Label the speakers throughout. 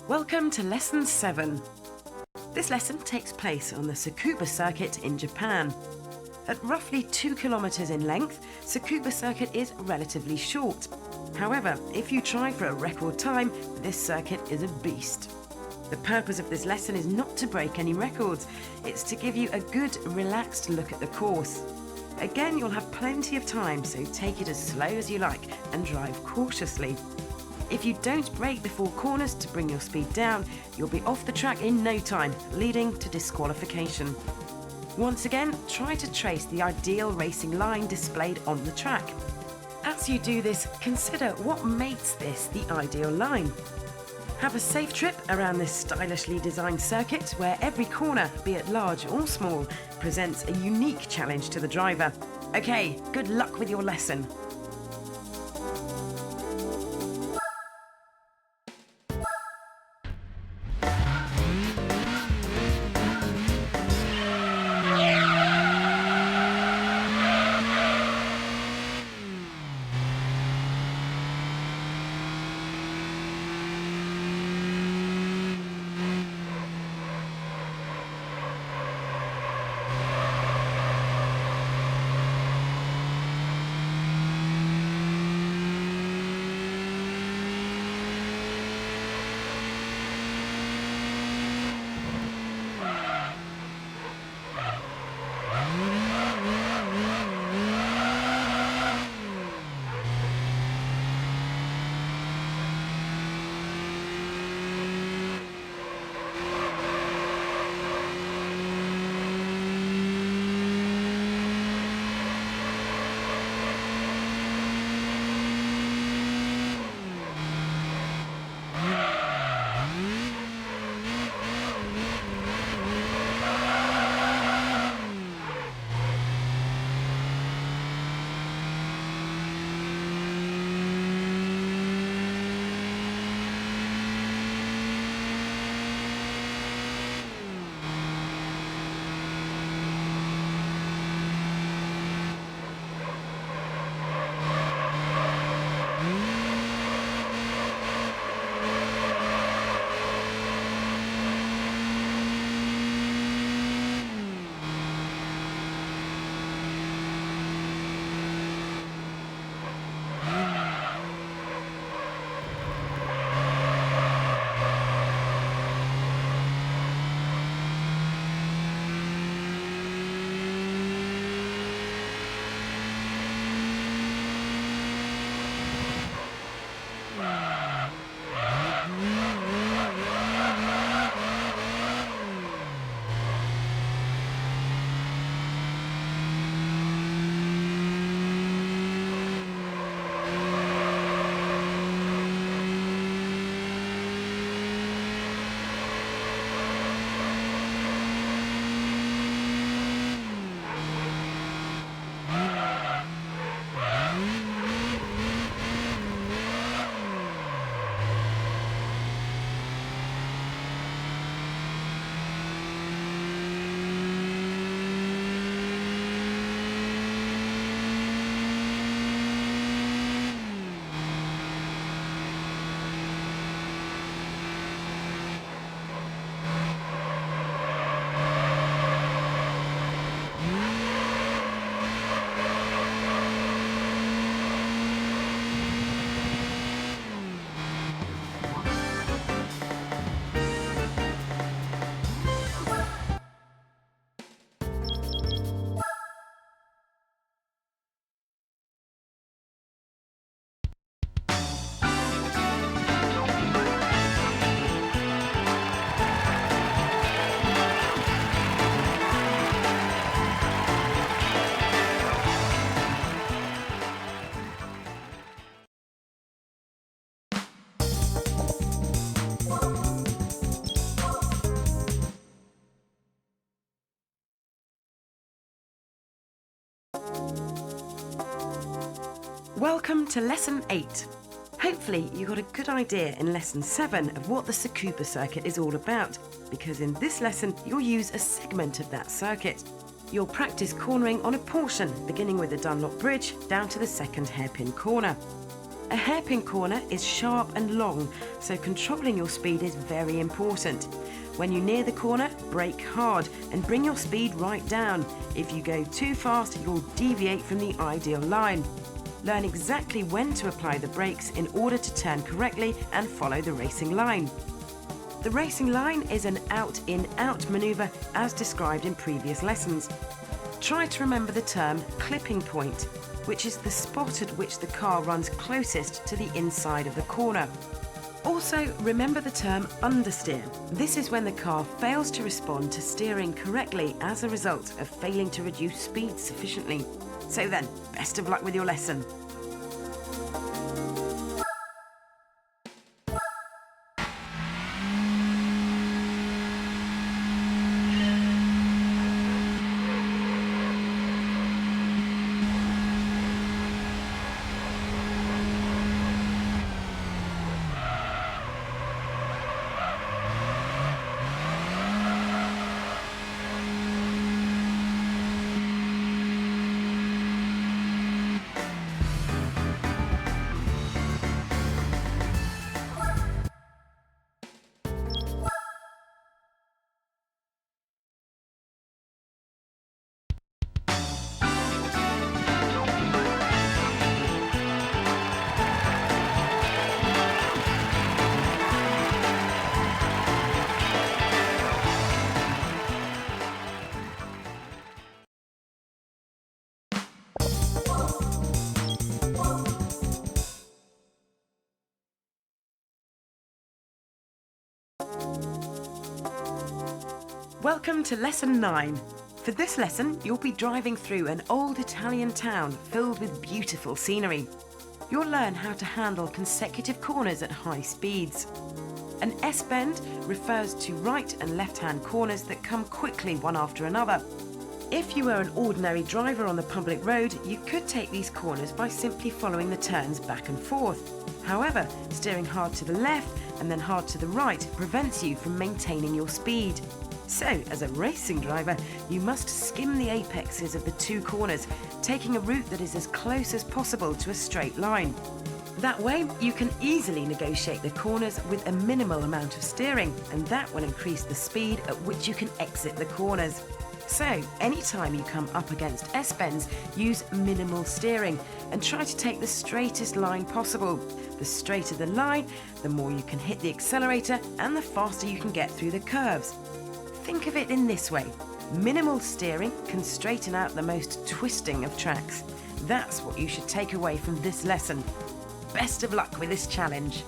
Speaker 1: Welcome to Lesson 7. This lesson takes place on the Tsukuba circuit in Japan. At roughly 2 kilometers in length, Tsukuba circuit is relatively short. However, if you try for a record time, this circuit is a beast. The purpose of this lesson is not to break any records, it's to give you a good, relaxed look at the course. Again, you'll have plenty of time, so take it as slow as you like and drive cautiously. If you don't brake before corners to bring your speed down, you'll be off the track in no time, leading to disqualification. Once again, try to trace the ideal racing line displayed on the track. As you do this, consider what makes this the ideal line. Have a safe trip around this stylishly designed circuit where every corner, be it large or small, presents a unique challenge to the driver. Okay, good luck with your lesson. Welcome to Lesson 8. Hopefully you got a good idea in Lesson 7 of what the Tsukuba circuit is all about, because in this lesson you'll use a segment of that circuit. You'll practice cornering on a portion, beginning with the Dunlop Bridge down to the second hairpin corner. A hairpin corner is sharp and long, so controlling your speed is very important. When you near the corner, brake hard and bring your speed right down. If you go too fast, you'll deviate from the ideal line. Learn exactly when to apply the brakes in order to turn correctly and follow the racing line. The racing line is an out-in-out manoeuvre as described in previous lessons. Try to remember the term clipping point, which is the spot at which the car runs closest to the inside of the corner. Also, remember the term understeer. This is when the car fails to respond to steering correctly as a result of failing to reduce speed sufficiently. So then, best of luck with your lesson. Welcome to Lesson 9. For this lesson, you'll be driving through an old Italian town filled with beautiful scenery. You'll learn how to handle consecutive corners at high speeds. An S-bend refers to right and left-hand corners that come quickly one after another. If you were an ordinary driver on the public road, you could take these corners by simply following the turns back and forth. However, steering hard to the left and then hard to the right prevents you from maintaining your speed. So, as a racing driver, you must skim the apexes of the two corners, taking a route that is as close as possible to a straight line. That way, you can easily negotiate the corners with a minimal amount of steering, and that will increase the speed at which you can exit the corners. So, anytime you come up against S-bends, use minimal steering and try to take the straightest line possible. The straighter the line, the more you can hit the accelerator and the faster you can get through the curves. Think of it in this way. Minimal steering can straighten out the most twisting of tracks. That's what you should take away from this lesson. Best of luck with this challenge.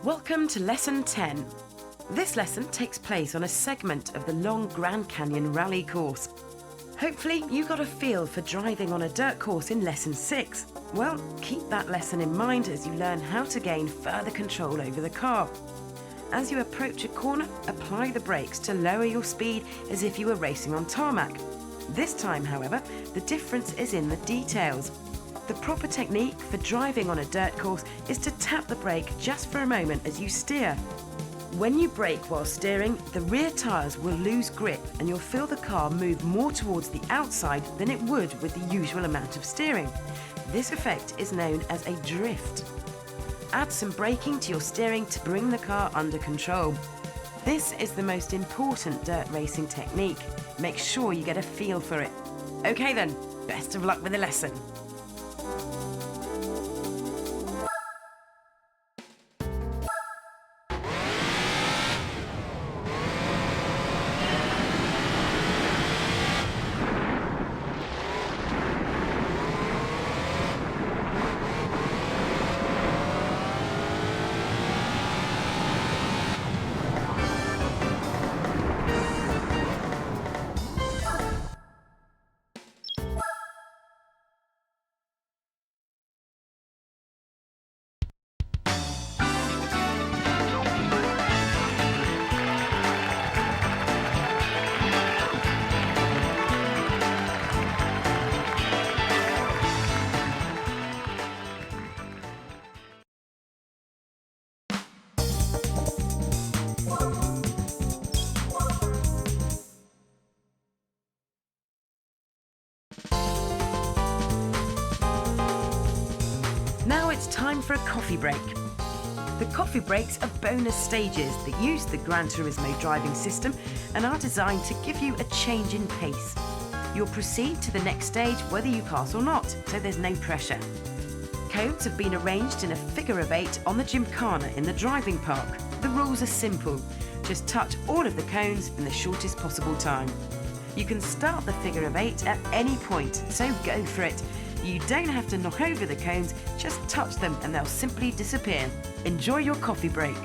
Speaker 1: Welcome to Lesson 10. This lesson takes place on a segment of the long Grand Canyon rally course. Hopefully you got a feel for driving on a dirt course in Lesson 6. Well, keep that lesson in mind as you learn how to gain further control over the car. As you approach a corner, apply the brakes to lower your speed as if you were racing on tarmac. This time, however, the difference is in the details. The proper technique for driving on a dirt course is to tap the brake just for a moment as you steer. When you brake while steering, the rear tyres will lose grip and you'll feel the car move more towards the outside than it would with the usual amount of steering. This effect is known as a drift. Add some braking to your steering to bring the car under control. This is the most important dirt racing technique. Make sure you get a feel for it. OK then, best of luck with the lesson. Now it's time for a coffee break. The coffee breaks are bonus stages that use the Gran Turismo driving system and are designed to give you a change in pace. You'll proceed to the next stage whether you pass or not, so there's no pressure. Cones have been arranged in a figure of 8 on the Gymkhana in the driving park. The rules are simple. Just touch all of the cones in the shortest possible time. You can start the figure of 8 at any point, so go for it. You don't have to knock over the cones, just touch them and they'll simply disappear. Enjoy your coffee break.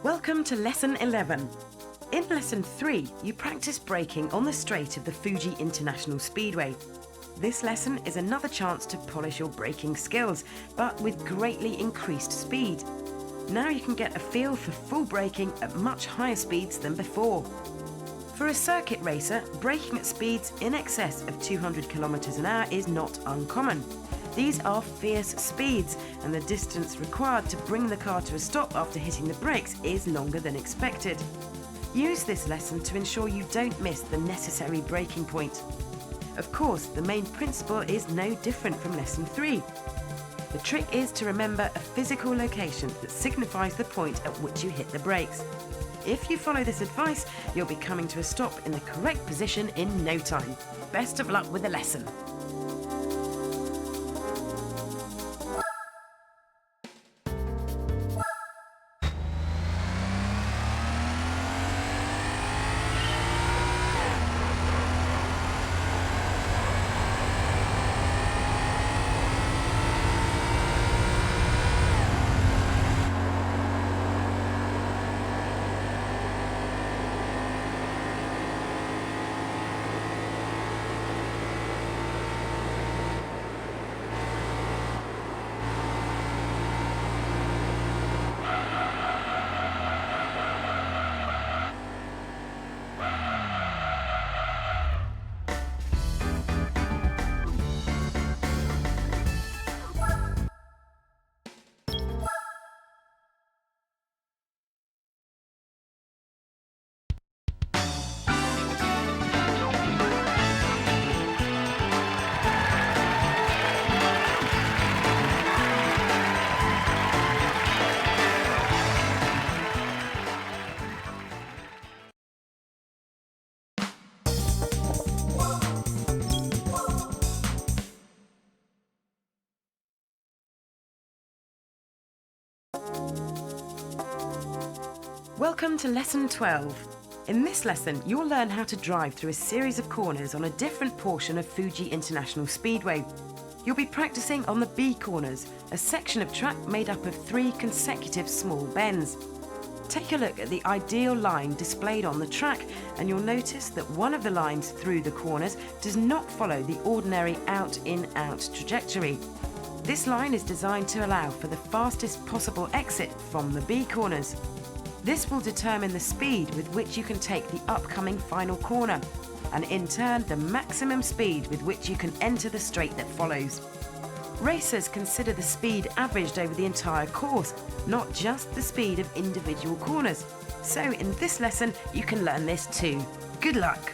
Speaker 1: Welcome to Lesson 11. In Lesson 3, you practice braking on the straight of the Fuji International Speedway. This lesson is another chance to polish your braking skills, but with greatly increased speed. Now you can get a feel for full braking at much higher speeds than before. For a circuit racer, braking at speeds in excess of 200 km an hour is not uncommon. These are fierce speeds, and the distance required to bring the car to a stop after hitting the brakes is longer than expected. Use this lesson to ensure you don't miss the necessary braking point. Of course, the main principle is no different from Lesson 3. The trick is to remember a physical location that signifies the point at which you hit the brakes. If you follow this advice, you'll be coming to a stop in the correct position in no time. Best of luck with the lesson. Welcome to Lesson 12. In this lesson, you'll learn how to drive through a series of corners on a different portion of Fuji International Speedway. You'll be practicing on the B corners, a section of track made up of 3 consecutive small bends. Take a look at the ideal line displayed on the track, and you'll notice that one of the lines through the corners does not follow the ordinary out-in-out trajectory. This line is designed to allow for the fastest possible exit from the B corners. This will determine the speed with which you can take the upcoming final corner, and in turn the maximum speed with which you can enter the straight that follows. Racers consider the speed averaged over the entire course, not just the speed of individual corners. So in this lesson you can learn this too. Good luck!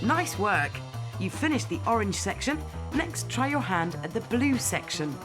Speaker 1: Nice work! You've finished the orange section. Next, try your hand at the blue section.